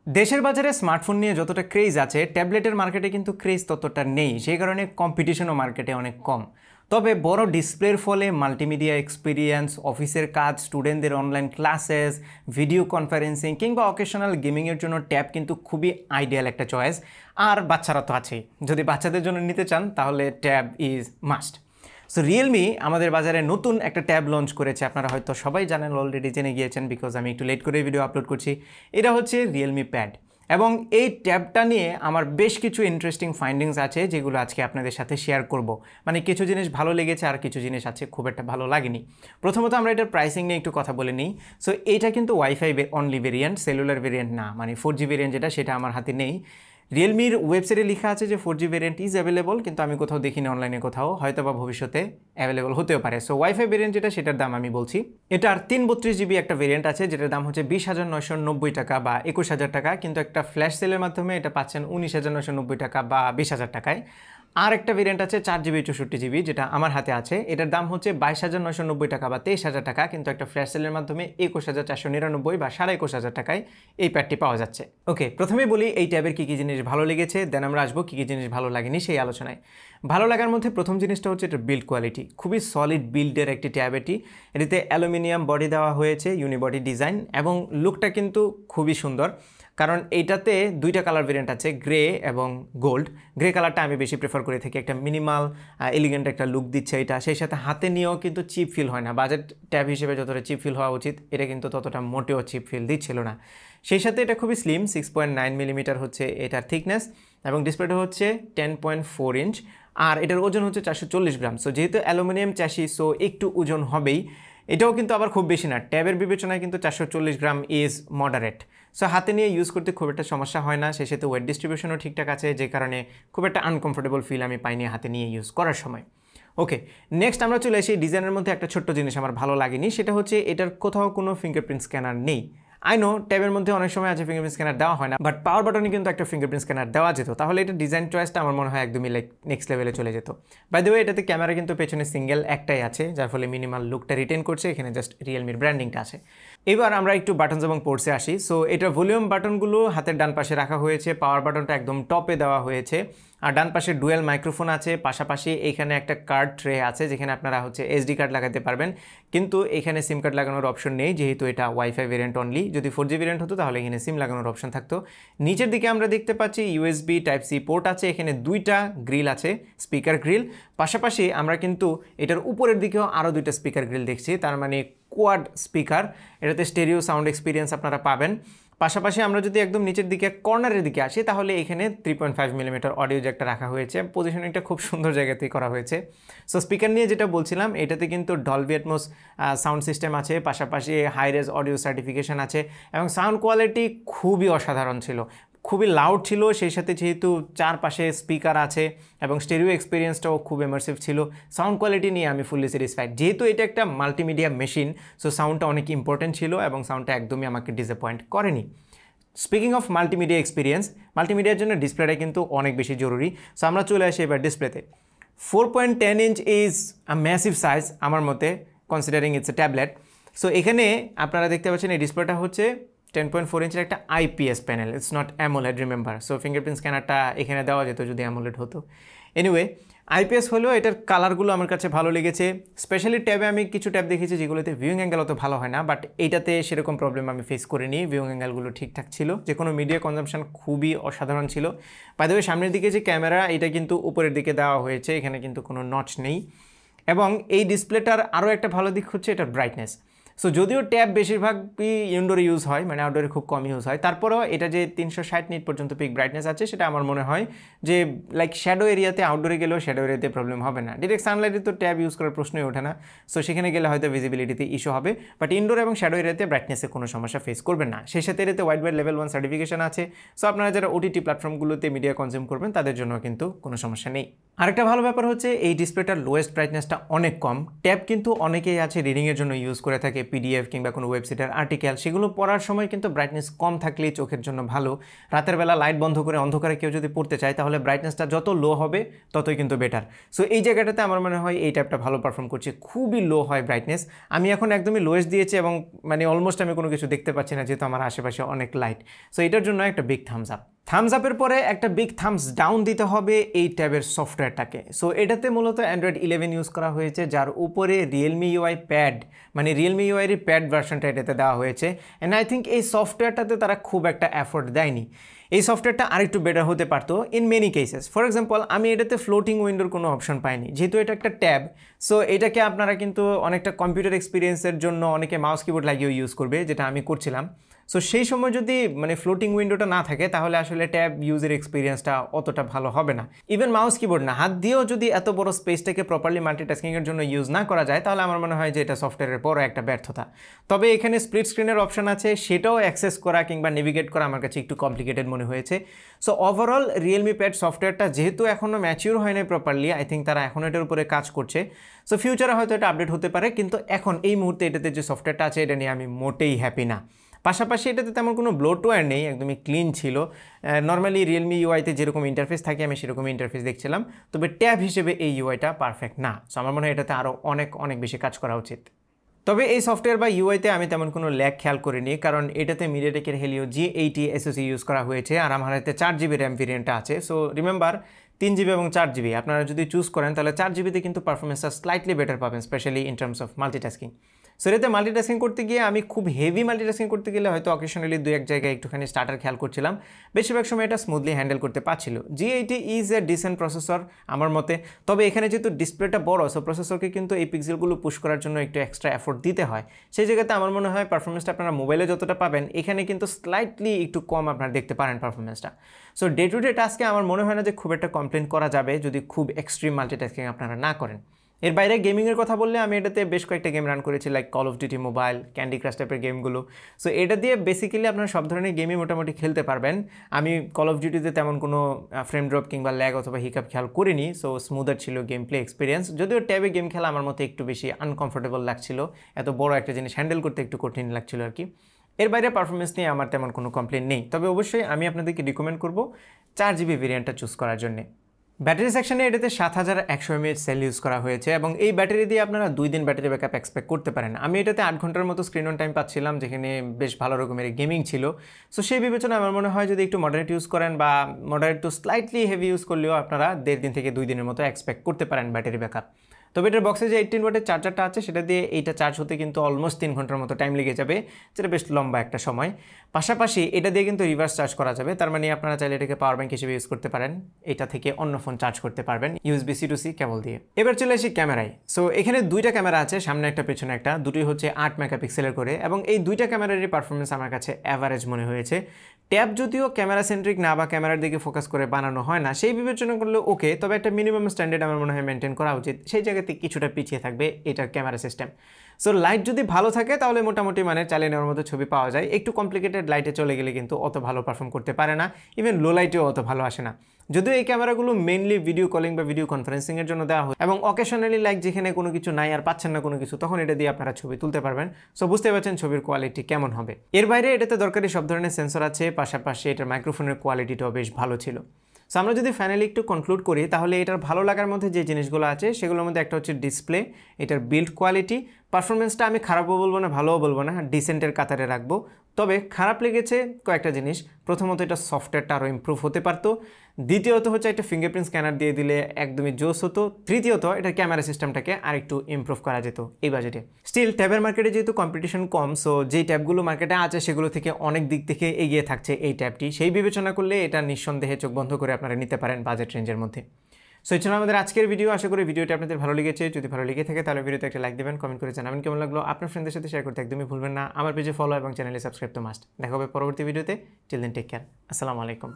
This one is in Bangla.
দেশের বাজারে স্মার্টফোন নিয়ে যতটা ক্রেজ আছে, ট্যাবলেটের মার্কেটে কিন্তু ক্রেজ ততটা নেই। সেই কারণে কম্পিটিশনও মার্কেটে অনেক কম। তবে বড় ডিসপ্লের ফলে মাল্টিমিডিয়া এক্সপিরিয়েন্স, অফিসের কাজ, স্টুডেন্টদের অনলাইন ক্লাসেস, ভিডিও কনফারেন্সিং কিংবা অকেশনাল গেমিংয়ের জন্য ট্যাব কিন্তু খুবই আইডিয়াল একটা চয়েস। আর বাচ্চারা তো আছেই, যদি বাচ্চাদের জন্য নিতে চান তাহলে tab is must. So Realme আমাদের বাজারে নতুন একটা ট্যাব লঞ্চ করেছে। আপনারা হয়তো সবাই জানেন, অলরেডি জেনে গিয়েছেন, বিকজ আমি একটু লেট করে ভিডিও আপলোড করছি। এটা হচ্ছে রিয়েলমি প্যাড, এবং এই ট্যাবটা নিয়ে আমার বেশ কিছু ইন্টারেস্টিং ফাইন্ডিংস আছে যেগুলো আজকে আপনাদের সাথে শেয়ার করব। মানে কিছু জিনিস ভালো লেগেছে আর কিছু জিনিস আছে খুব একটা ভালো লাগেনি। প্রথমত আমরা এটার প্রাইসিং নিয়ে একটু কথা বলে নিই। সো এইটা কিন্তু wifi only variant, cellular variant না, মানে 4G ভেরিয়েন্ট যেটা, সেটা আমার হাতে নেই। রিয়েলমির ওয়েবসাইটে লেখা আছে যে 4G ভেরিয়েন্ট ইজ অ্যাভেলেবল, কিন্তু আমি কোথাও দেখিনি অনলাইনে কোথাও, হয়তো বা ভবিষ্যতে অ্যাভেলেবল হতেও পারে। সো ওয়াইফাই ভেরিয়েন্ট যেটা, সেটার দাম আমি বলছি। এটার 332GB একটা ভেরিয়েন্ট আছে যেটার দাম হচ্ছে 20,990 টাকা বা 21,000 টাকা, কিন্তু একটা ফ্ল্যাশ সেলের মাধ্যমে এটা পাচ্ছেন 19,990 টাকা বা 20,000 টাকায়। আর একটা ভেরিয়েন্ট আছে 4GB 64GB, যেটা আমার হাতে আছে, এটার দাম হচ্ছে 22,990 টাকা বা 23,000 টাকা, কিন্তু একটা ফ্ল্যাশ সেলের মাধ্যমে 21,499 বা 21,500 টাকায় এই প্যাডটি পাওয়া যাচ্ছে। ওকে, প্রথমে বলি এই ট্যাবের কী কী জিনিস ভালো লেগেছে, দেন আমরা আসবো কী কী জিনিস ভালো লাগেনি সেই আলোচনায়। ভালো লাগার মধ্যে প্রথম জিনিসটা হচ্ছে এটার বিল্ড কোয়ালিটি। খুবই সলিড বিল্ডের একটি ট্যাব এটি। এটিতে অ্যালুমিনিয়াম বডি দেওয়া হয়েছে, ইউনিবডি ডিজাইন, এবং লুকটা কিন্তু খুবই সুন্দর। কারণ এইটাতে দুইটা কালার ভেরিয়েন্ট আছে, গ্রে এবং গোল্ড। গ্রে কালারটা আমি বেশি প্রেফার করে থাকি, একটা মিনিমাল এলিগেন্ট একটা লুক দিচ্ছে এটা। সেই সাথে হাতে নিয়েও কিন্তু চিপ ফিল হয় না। বাজেট ট্যাব হিসেবে যতটা চিপ ফিল হওয়া উচিত, এটা কিন্তু ততটা মোটেও চিপ ফিল দিচ্ছিল না। সেই সাথে এটা খুবই স্লিম, 6.9 মিলিমিটার হচ্ছে এটার থিকনেস, এবং ডিসপ্লেটা হচ্ছে 10.4 ইঞ্চ, আর এটার ওজন হচ্ছে 440 গ্রাম। সো যেহেতু অ্যালুমিনিয়াম চ্যাসি, সো একটু ওজন হবেই। এটাও কিন্তু আবার খুব বেশি না, ট্যাবের বিবেচনায় কিন্তু 440 গ্রাম ইজ মডারেট। সো হাতে নিয়ে ইউজ করতে খুব একটা সমস্যা হয় না। সেই সাথে ওয়েট ডিস্ট্রিবিউশনও ঠিকঠাক আছে, যে কারণে খুব একটা আনকমফোর্টেবল ফিল আমি পাইনি হাতে নিয়ে ইউজ করার সময়। ওকে, নেক্সট আমরা চলে আসি ডিজাইনের মধ্যে একটা ছোট্ট জিনিস আমার ভালো লাগেনি, সেটা হচ্ছে এটার কোথাও কোনো ফিঙ্গারপ্রিন্ট স্ক্যানার নেই। আই নো ট্যাবের মধ্যে অনেক সময় আছে ফিঙ্গারপ্রিন্ট স্ক্যানার দেওয়া হয় না, বাট পাওয়ার বাটনে কিন্তু একটা ফিঙ্গারপ্রিন্ট স্ক্যানার দেওয়া যেত, তাহলে এটা ডিজাইন চয়েসটা আমার মনে হয় একদমই নেক্সট লেভেলে চলে যেত। বাই দ্য ওয়ে, এটাতে ক্যামেরা কিন্তু পেছনে সিঙ্গেল একটাই আছে, যার ফলে মিনিমাল লুকটা রিটেন করছে, এখানে জাস্ট রিয়েলমির ব্র্যান্ডিংটা আছে। এবার আমরা একটু বাটনস এবং পোর্টসে আসি। সো এটা ভলিউম বাটনগুলো হাতের ডান পাশে রাখা হয়েছে, পাওয়ার বাটনটা একদম টপে দেওয়া হয়েছে, আর ডান পাশে ডুয়েল মাইক্রোফোন আছে। পাশাপাশি এখানে একটা কার্ড ট্রে আছে যেখানে আপনারা হচ্ছে SD কার্ড লাগাতে পারবেন, কিন্তু এখানে সিম কার্ড লাগানোর অপশন নেই, যেহেতু এটা ওয়াইফাই ভেরিয়েন্ট অনলি। যদি 4G ভেরিয়েন্ট হতো তাহলে এখানে সিম লাগানোর অপশন থাকতো। নিচের দিকে আমরা দেখতে পাচ্ছি USB Type-C পোর্ট আছে, এখানে দুইটা গ্রিল আছে, স্পিকার গ্রিল। পাশাপাশি আমরা কিন্তু এটার উপরের দিকেও আরও দুইটা স্পিকার গ্রিল দেখছি, তার মানে কোয়াড স্পিকার। এটাতে স্টেরিও সাউন্ড এক্সপিরিয়েন্স আপনারা পাবেন। পাশাপাশি আমরা যদি একদম নিচের দিকে কর্নারের দিকে আসি, তাহলে এখানে 3.5 মিলিমিটার অডিও জ্যাকটা রাখা হয়েছে, পজিশনিংটা খুব সুন্দর জায়গাতেই করা হয়েছে। সো স্পিকার নিয়ে যেটা বলছিলাম, এটাতে কিন্তু ডলবি অ্যাটমস সাউন্ড সিস্টেম আছে, পাশাপাশি হাই রেজ অডিও সার্টিফিকেশন আছে, এবং সাউন্ড কোয়ালিটি খুবই অসাধারণ ছিল, খুবই লাউড ছিল। সেই সাথে যেহেতু চারপাশে স্পিকার আছে এবং স্টেরিও এক্সপিরিয়েন্সটাও খুব ইমার্সিভ ছিল, সাউন্ড কোয়ালিটি নিয়ে আমি ফুললি স্যাটিসফাইড। যেহেতু এটা একটা মাল্টিমিডিয়া মেশিন, সো সাউন্ডটা অনেক ইম্পর্টেন্ট ছিল এবং সাউন্ডটা একদমই আমাকে ডিসঅ্যাপয়েন্ট করেনি। স্পিকিং অফ মাল্টিমিডিয়া এক্সপিরিয়েন্স, মাল্টিমিডিয়ার জন্য ডিসপ্লেটা কিন্তু অনেক বেশি জরুরি। সো আমরা চলে আসি এবার ডিসপ্লেতে। 4.10 inch is a massive size আমার মতে, considering it's a tablet. So এখানে আপনারা দেখতে পাচ্ছেন এই ডিসপ্লেটা হচ্ছে 10.4 ইঞ্চের একটা IPS panel, it's not AMOLED, remember. So fingerprint স্ক্যানারটা এখানে দেওয়া যেত যদি অ্যামোলেড হতো। এনিওয়ে, IPS হলেও এটার কালারগুলো আমার কাছে ভালো লেগেছে। স্পেশালি ট্যাবে আমি কিছু ট্যাব দেখেছি যেগুলোতে ভিউইং অ্যাঙ্গেল অত ভালো হয় না, বাট এইটাতে সেরকম প্রবলেম আমি ফেস করিনি। ভিউইং অ্যাঙ্গেলগুলো ঠিকঠাক ছিল, যে কোনো মিডিয়া কনজাম্পশন খুবই অসাধারণ ছিল। বাই দ্য ওয়ে, সামনের দিকে যে ক্যামেরা, এটা কিন্তু উপরের দিকে দেওয়া হয়েছে, এখানে কিন্তু কোনো নচ নেই। এবং এই ডিসপ্লেটার আরও একটা ভালো দিক হচ্ছে এটার ব্রাইটনেস। সো যদিও ট্যাব বেশিরভাগই ইনডোরে ইউজ হয়, মানে আউটডোরে খুব কম ইউজ হয়, তারপরেও এটা যে 360 নিট পর্যন্ত পিক ব্রাইটনেস আছে, সেটা আমার মনে হয় যে লাইক শ্যাডো এরিয়াতে, আউটডোরে গেলেও শ্যাডো এরিয়াতে প্রবলেম হবে না। ডিরেক্ট সানলাইটে তো ট্যাব ইউজ করার প্রশ্নই ওঠে না, সো সেখানে গেলে হয়তো ভিজিবিলিটিতে ইস্যু হবে, বাট ইনডোর এবং শ্যাডো এরিয়াতে ব্রাইটনেসে কোনো সমস্যা ফেস করবেন না। সেই সাথে এটাতে ওয়াইড লেভেল 1 সার্টিফিকেশন আছে। সো আপনারা যারা OTT প্ল্যাটফর্মগুলোতে মিডিয়া কনজিউম করবেন, তাদের জন্য কিন্তু কোনো সমস্যা নেই। আরেকটা ভালো ব্যাপার হচ্ছে এই ডিসপ্লেটার লোয়েস্ট ব্রাইটনেসটা অনেক কম। ট্যাব কিন্তু অনেকেই আছে রিডিংয়ের জন্য ইউজ করে থাকে, পিডিএফ কিংবা কোনো ওয়েবসাইটের আর্টিকেল, সেগুলো পড়ার সময় কিন্তু ব্রাইটনেস কম থাকলেই চোখের জন্য ভালো। রাতের বেলা লাইট বন্ধ করে অন্ধকারে কেউ যদি পড়তে চায় তাহলে ব্রাইটনেসটা যত লো হবে ততই কিন্তু বেটার। সো এই জায়গাটাতে আমার মনে হয় এই ট্যাবটা ভালো পারফর্ম করছে। খুবই লো হয় ব্রাইটনেস, আমি এখন একদমই লোয়েস্ট দিয়েছি এবং মানে অলমোস্ট আমি কোনো কিছু দেখতে পাচ্ছি না, যেহেতু আমার আশেপাশে অনেক লাইট। সো এটার জন্য একটা বিগ থামস আপ। থামস আপের পরে একটা বিগ থামস ডাউন দিতে হবে এই ট্যাবের সফটওয়্যারটাকে। সো এটাতে মূলত অ্যান্ড্রয়েড 11 ইউজ করা হয়েছে, যার উপরে রিয়েলমি ইউআই প্যাড, মানে রিয়েলমি ইউআইয়ের প্যাড ভার্সনটা এটাতে দেওয়া হয়েছে। অ্যান্ড আই থিঙ্ক এই সফটওয়্যারটাতে তারা খুব একটা এফোর্ট দেয়নি। এই সফটওয়্যারটা আরেকটু বেটার হতে পারতো in many cases. For example, আমি এটাতে ফ্লোটিং উইন্ডোর কোনো অপশন পাইনি, যেহেতু এটা একটা ট্যাব। সো এটাকে আপনারা কিন্তু অনেকটা কম্পিউটার এক্সপিরিয়েন্সের জন্য অনেকে মাউস কিবোর্ড লাগিয়েও ইউজ করবে, যেটা আমি করছিলাম। সো সেই সময় যদি মানে ফ্লোটিং উইন্ডোটা না থাকে তাহলে আসলে ট্যাব ইউজের এক্সপিরিয়েন্সটা অতটা ভালো হবে না। ইভেন মাউস কিবোর্ড না, হাত দিয়েও যদি এত বড় স্পেসটাকে প্রপারলি মাল্টিটাস্কিংয়ের জন্য ইউজ না করা যায় তাহলে আমার মনে হয় যে এটা সফটওয়্যারের বড় একটা ব্যর্থতা। তবে এখানে স্প্লিট স্ক্রিনের অপশন আছে, সেটাও অ্যাক্সেস করা কিংবা নেভিগেট করা আমার কাছে একটু কমপ্লিকেটেড মনে হয়েছে। সো ওভারঅল রিয়েলমি প্যাড সফটওয়্যারটা যেহেতু এখনও ম্যাচিউর হয় নাই প্রপারলি, আই থিঙ্ক তারা এখন এটার উপরে কাজ করছে। সো ফিউচারে হয়তো এটা আপডেট হতে পারে, কিন্তু এখন এই মুহূর্তে এটাতে যে সফটওয়্যারটা আছে এটা নিয়ে আমি মোটেই হ্যাপি না। পাশাপাশি এটাতে তেমন কোনো ব্লোটওয়্যার নেই, একদমই ক্লিন ছিল। নর্মালি রিয়েলমি ইউআইতে যেরকম ইন্টারফেস থাকে আমি সেরকম ইন্টারফেস দেখছিলাম, তবে ট্যাব হিসেবে এই ইউআইটা পারফেক্ট না। সো আমার মনে হয় এটাতে আরও অনেক বেশি কাজ করা উচিত। তবে এই সফটওয়্যার বা ইউআইতে আমি তেমন কোনো ল্যাগ খেয়াল করিনি, কারণ এটাতে মিডিয়াটেকের হেলিও G80 SoC ইউজ করা হয়েছে, আর আমার হাতে 4GB র্যাম ভেরিয়েন্টটা আছে। সো রিমেম্বার 3GB এবং 4GB আপনারা যদি চুজ করেন তাহলে 4GBতে কিন্তু পারফরমেন্সটা স্লাইটলি বেটার পাবেন, specially in terms of multitasking. So এটাতে মাল্টিটাস্কিং করতে গিয়ে আমি খুব হেভি মাল্টিটাস্কিং করতে গেলে হয়তো অকেশনালি দু এক জায়গায় একটুখানি স্টার্টার খেয়াল করছিলাম, বেশিরভাগ সময় এটা স্মুথলি হ্যান্ডেল করতে পারছিল। G80 is a dissent processor আমার মতে। তবে এখানে যেহেতু ডিসপ্লেটা বড়, সো প্রসেসরকে কিন্তু এই পিক্সেলগুলো পুশ করার জন্য একটু এক্সট্রা এফোর্ট দিতে হয়। সেই জায়গাতে আমার মনে হয় পারফরমেন্সটা আপনারা মোবাইলে যতটা পাবেন এখানে কিন্তু স্লাইটলি একটু কম আপনারা দেখতে পারেন পারফরমেন্সটা। সো ডে টু ডে টাস্কে আমার মনে হয় না যে খুব একটা কমপ্লেন করা যাবে যদি খুব এক্সট্রিম মাল্টিটাস্কিং আপনারা না করেন। এর বাইরে গেমিংয়ের কথা বললে আমি এটাতে বেশ কয়েকটা গেম রান করেছি, like call of duty mobile, candy crush টাইপের গেমগুলো। সো এটা দিয়ে বেসিক্যালি আপনারা সব ধরনের গেমই মোটামুটি খেলতে পারবেন। আমি কল অফ ডিউটিতে তেমন কোনো ফ্রেম ড্রপ কিংবা ল্যাগ অথবা হিকাপ খেয়াল করিনি। সো স্মুদার ছিল গেম প্লে এক্সপিরিয়েন্স, যদিও ট্যাবে গেম খেলা আমার মতো একটু বেশি আনকমফোর্টেবল লাগছিল, এত বড় একটা জিনিস হ্যান্ডেল করতে একটু কঠিন লাগছিল আর কি। এর বাইরে পারফরমেন্স নিয়ে আমার তেমন কোনো কমপ্লেন নেই, তবে অবশ্যই আমি আপনাদেরকে রিকমেন্ড করবো 4GB ভেরিয়েন্টটা চুজ করার জন্যে। ব্যাটারি সেকশনে এটাতে 7100 mAh সেল ইউজ করা হয়েছে এবং এই ব্যাটারি দিয়ে আপনারা 2 দিন ব্যাটারি ব্যাকআপ এক্সপেক্ট করতে পারেন। আমি এটাতে 8 ঘন্টার মতো স্ক্রিন অন টাইম পাচ্ছিলাম, যেখানে বেশ ভালো রকমের গেমিং ছিল। সো সেই বিবেচনায় আমার মনে হয় যদি একটু মডারেট ইউজ করেন বা moderate two slightly heavy use করলেও আপনারা 1.5 দিন থেকে 2 দিনের মতো এক্সপেক্ট করতে পারেন ব্যাটারি ব্যাকআপ। তবে এটার বক্সে যে 18 ওয়াটের চার্জারটা আছে সেটা দিয়ে এইটা চার্জ হতে কিন্তু অলমোস্ট 3 ঘন্টার মতো টাইম লেগে যাবে, যেটা বেশ লম্বা একটা সময়। পাশাপাশি এটা দিয়ে কিন্তু রিভার্স চার্জ করা যাবে, তার মানে আপনারা চাইলে এটাকে পাওয়ার ব্যাংক হিসেবে ইউজ করতে পারেন, এটা থেকে অন্য ফোন চার্জ করতে পারবেন USB-C to C কেবল দিয়ে। এবার চলে আসি ক্যামেরায়। সো এখানে দুইটা ক্যামেরা আছে, সামনে একটা পেছনে একটা, দুটোই হচ্ছে 8 মেগাপিক্সেলের করে, এবং এই দুইটা ক্যামেরারই পারফরমেন্স আমার কাছে অ্যাভারেজ মনে হয়েছে। ট্যাব যদিও ক্যামেরা সেন্ট্রিক না বা ক্যামেরার দিকে ফোকাস করে বানানো হয় না, সেই বিবেচনা করলে ওকে, তবে একটা মিনিমাম স্ট্যান্ডার্ড আমার মনে হয় মেনটেন করা উচিত, সেই জায়গাতে কিছুটা পিছিয়ে থাকবে এটার ক্যামেরা সিস্টেম। সো লাইট যদি ভালো থাকে তাহলে মোটামুটি মানে চালিয়ে নেওয়ার মতো ছবি পাওয়া যায়। একটু কমপ্লিকেটেড লাইটে চলে গেলে কিন্তু অত ভালো পারফর্ম করতে পারে না, ইভেন লো লাইটেও অত ভালো আসে না। যদিও এই ক্যামেরাগুলো মেইনলি ভিডিও কলিং বা ভিডিও কনফারেন্সিংয়ের জন্য দেওয়া হয়, এবং অকেশনালি লাইক যেখানে কোনো কিছু নাই আর পাচ্ছেন না কোনো কিছু, তখন এটা দিয়ে আপনারা ছবি তুলতে পারবেন। সো বুঝতে পারছেন ছবির কোয়ালিটি কেমন হবে। এর বাইরে এটাতে দরকারি সব ধরনের সেন্সর আছে, পাশাপাশি এটার মাইক্রোফোনের কোয়ালিটিটাও বেশ ভালো ছিল। সো আমরা যদি ফাইনালি একটু কনক্লুড করি তাহলে এটার ভালো লাগার মধ্যে যে জিনিসগুলো আছে সেগুলোর মধ্যে একটা হচ্ছে ডিসপ্লে, এটার বিল্ড কোয়ালিটি, পারফরমেন্সটা আমি খারাপও বলবো না ভালোও বলবো না, ডিসেন্টের কাতারে রাখবো। তবে খারাপ লেগেছে কয়েকটা জিনিস। প্রথমত এটা সফটওয়্যারটা আরও ইমপ্রুভ হতে পারতো, দ্বিতীয়ত হচ্ছে একটা ফিঙ্গারপ্রিন্ট স্ক্যানার দিয়ে দিলে একদমই জোস হতো, তৃতীয়ত এটার ক্যামেরা সিস্টেমটাকে আরেকটু ইমপ্রুভ করা যেত এই বাজেটে। স্টিল ট্যাবের মার্কেটে যেহেতু কম্পিটিশন কম, সো যেই ট্যাবগুলো মার্কেটে আছে সেগুলো থেকে অনেক দিক থেকে এগিয়ে থাকছে এই ট্যাবটি, সেই বিবেচনা করলে এটা নিঃসন্দেহে চোখ বন্ধ করে আপনারা নিতে পারেন বাজেট রেঞ্জের মধ্যে। সো এই ছিল আমাদের আজকের ভিডিও। আশা করি ভিডিওটা আপনাদের ভালো লেগেছে। যদি ভালো লেগে থাকে তাহলে ভিডিওতে একটা লাইক দেবেন, কমেন্ট করে জানাবেন কেমন লাগলো। আপনার ফ্রেন্ডদের সাথে শেয়ার করতে একদমই ভুলবেন না। আমার পেজে ফলো এবং চ্যানেলে সাবস্ক্রাইব তো মাস্ট। দেখা হবে পরবর্তী ভিডিওতে। Till then take care. আসসালামু আলাইকুম।